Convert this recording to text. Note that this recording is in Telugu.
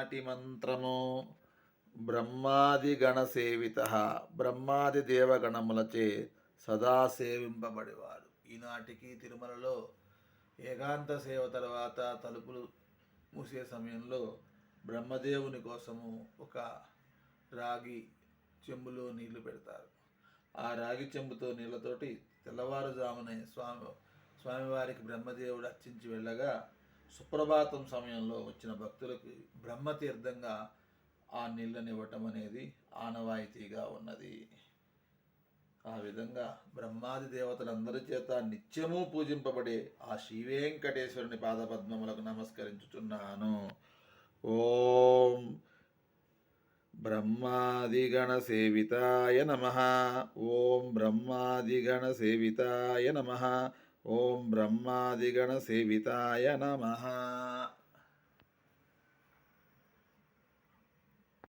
ఈనాటి మంత్రము బ్రహ్మాదిగణసేవిత, బ్రహ్మాది దేవగణములచే సదా సేవింపబడేవాడు. ఈనాటికి తిరుమలలో ఏకాంత సేవ తర్వాత తలుపులు మూసే సమయంలో బ్రహ్మదేవుని కోసము ఒక రాగి చెంబులో నీళ్లు పెడతారు. ఆ రాగి చెంబుతో నీళ్ళతోటి తెల్లవారుజామునే స్వామివారికి బ్రహ్మదేవుడు అర్చించి వెళ్ళగా సుప్రభాతం సమయంలో వచ్చిన భక్తులకు బ్రహ్మతీర్థంగా ఆ నీళ్ళని ఇవ్వటం అనేది ఆనవాయితీగా ఉన్నది. ఆ విధంగా బ్రహ్మాది దేవతలందరి చేత నిత్యము పూజింపబడే ఆ శ్రీవేంకటేశ్వరుని పాదపద్మములకు నమస్కరించుచున్నాను. ఓం బ్రహ్మాదిగణసేవితాయ నమః. ఓం బ్రహ్మాదిగణసేవితాయ నమః. ఓం బ్రహ్మాదిగణసేవితాయ నమః.